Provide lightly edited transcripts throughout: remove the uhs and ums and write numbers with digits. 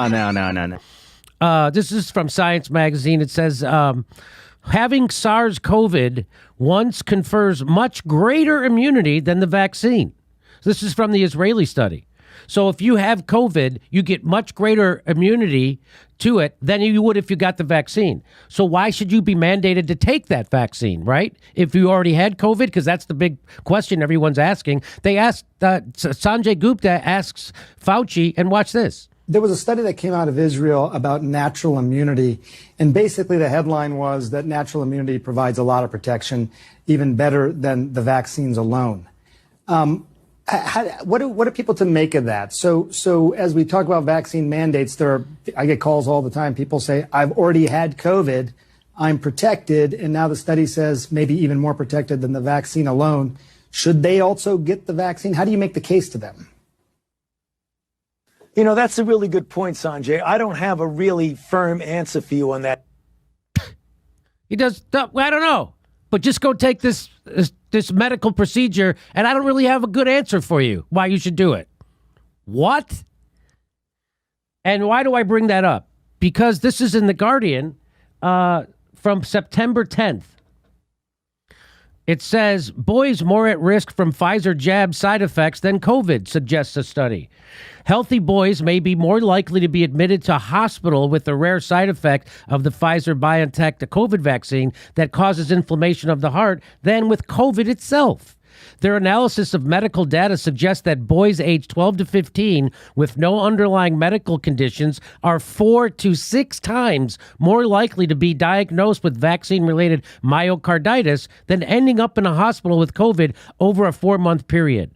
No. This is from Science Magazine. It says, having SARS-CoV once confers much greater immunity than the vaccine. This is from the Israeli study. So if you have COVID, you get much greater immunity to it than you would if you got the vaccine. So why should you be mandated to take that vaccine, right? If you already had COVID, because that's the big question everyone's asking. They asked, Sanjay Gupta asks Fauci, and watch this. There was a study that came out of Israel about natural immunity, and basically the headline was that natural immunity provides a lot of protection, even better than the vaccines alone. What are people to make of that? So as we talk about vaccine mandates, I get calls all the time. People say, I've already had COVID, I'm protected, and now the study says maybe even more protected than the vaccine alone. Should they also get the vaccine? How do you make the case to them? You know, that's a really good point, Sanjay. I don't have a really firm answer for you on that. He does, I don't know, but just go take this medical procedure, and I don't really have a good answer for you why you should do it. What? And why do I bring that up? Because this is in The Guardian from September 10th. It says, boys more at risk from Pfizer jab side effects than COVID, suggests a study. Healthy boys may be more likely to be admitted to hospital with the rare side effect of the Pfizer-BioNTech, the COVID vaccine that causes inflammation of the heart, than with COVID itself. Their analysis of medical data suggests that boys aged 12 to 15 with no underlying medical conditions are 4 to 6 times more likely to be diagnosed with vaccine-related myocarditis than ending up in a hospital with COVID over a 4-month period.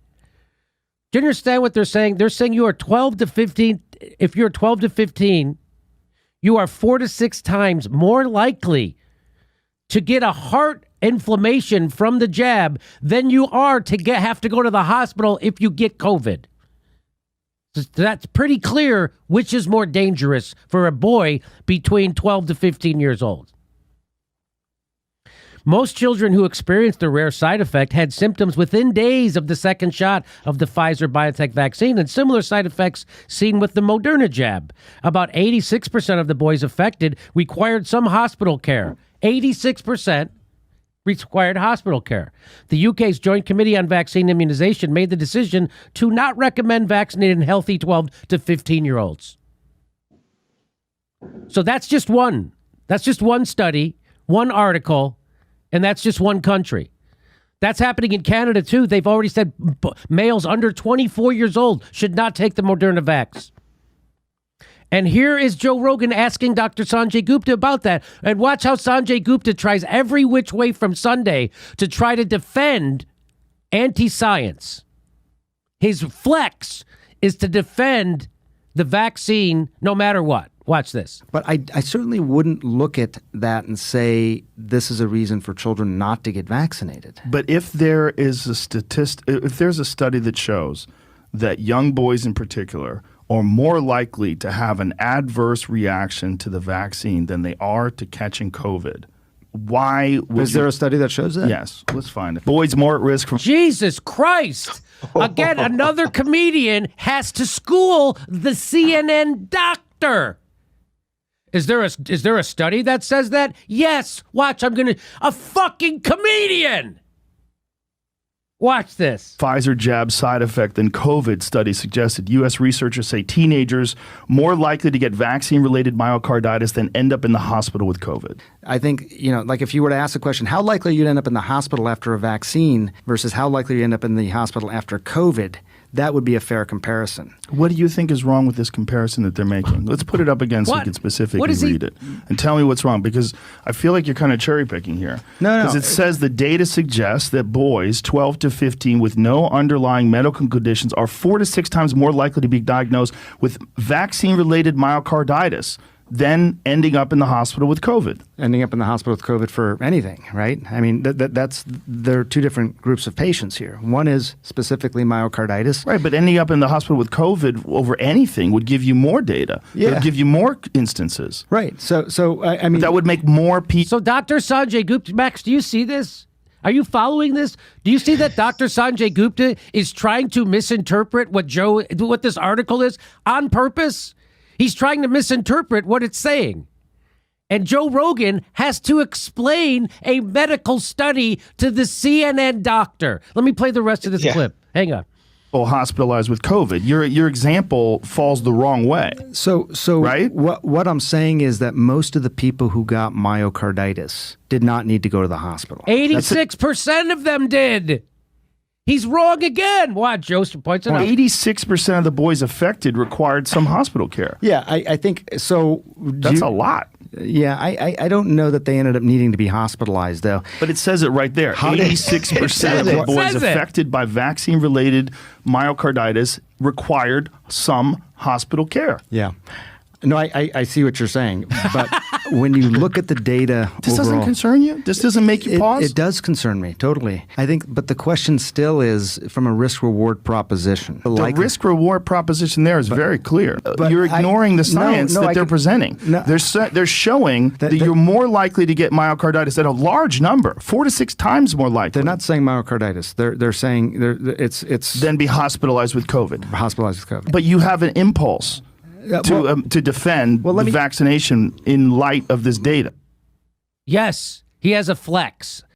Do you understand what they're saying? They're saying you are 12 to 15. If you're 12 to 15, you are 4 to 6 times more likely to get a heart inflammation from the jab than you are to have to go to the hospital if you get COVID. That's pretty clear which is more dangerous for a boy between 12 to 15 years old. Most children who experienced the rare side effect had symptoms within days of the second shot of the Pfizer-BioNTech vaccine and similar side effects seen with the Moderna jab. About 86% of the boys affected required some hospital care. 86% required hospital care. The UK's Joint Committee on Vaccine Immunization made the decision to not recommend vaccinating healthy 12 to 15-year-olds. So that's just one. That's just one study, one article, and that's just one country. That's happening in Canada, too. They've already said males under 24 years old should not take the Moderna vax. And here is Joe Rogan asking Dr. Sanjay Gupta about that. And watch how Sanjay Gupta tries every which way from Sunday to try to defend anti-science. His flex is to defend the vaccine no matter what. Watch this. But I certainly wouldn't look at that and say this is a reason for children not to get vaccinated. But if there is if there's a study that shows that young boys in particular are more likely to have an adverse reaction to the vaccine than they are to catching COVID, why is there a study that shows that? Yes, let's find it. Boys more at risk from Jesus Christ. Again, another comedian has to school the CNN doctor. Is there a study that says that? Yes. Watch, a fucking comedian. Watch this. Pfizer jab side effect than COVID study suggested. U.S. researchers say teenagers more likely to get vaccine-related myocarditis than end up in the hospital with COVID. I think, like if you were to ask the question, how likely you'd end up in the hospital after a vaccine versus how likely you end up in the hospital after COVID, that would be a fair comparison. What do you think is wrong with this comparison that they're making? Let's put it up again so you can specifically read it. And tell me what's wrong, because I feel like you're kind of cherry picking here. No. Because it says the data suggests that boys 12 to 15 with no underlying medical conditions are 4 to 6 times more likely to be diagnosed with vaccine-related myocarditis than ending up in the hospital with COVID. Ending up in the hospital with COVID for anything, right? I mean, there are two different groups of patients here. One is specifically myocarditis. Right, but ending up in the hospital with COVID over anything would give you more data. Yeah. It would give you more instances. Right. So I mean, that would make more people. So Dr. Sanjay Gupta, Max, do you see this? Are you following this? Do you see that Dr. Sanjay Gupta is trying to misinterpret what this article is on purpose? He's trying to misinterpret what it's saying. And Joe Rogan has to explain a medical study to the CNN doctor. Let me play the rest of this clip. Hang on. Hospitalized with COVID. Your example falls the wrong way. So right? What I'm saying is that most of the people who got myocarditis did not need to go to the hospital. 86% of them did. He's wrong again. Watch, Joseph points it out. 86% of the boys affected required some hospital care. Yeah, I think so. That's a lot. Yeah, I don't know that they ended up needing to be hospitalized, though. But it says it right there. 86% of the boys affected by vaccine-related myocarditis required some hospital care. Yeah. No, I see what you're saying. But when you look at the data This overall, doesn't concern you? This doesn't make you pause? It does concern me, totally. I think, but the question still is from a risk-reward proposition. The risk-reward proposition there is very clear. You're ignoring the science that they're presenting. No, they're showing that you're more likely to get myocarditis at a large number, 4 to 6 times more likely. They're not saying myocarditis. They're saying it's then be hospitalized with COVID. Hospitalized with COVID. But you have an impulse to defend the vaccination in light of this data. Yes, he has a flex.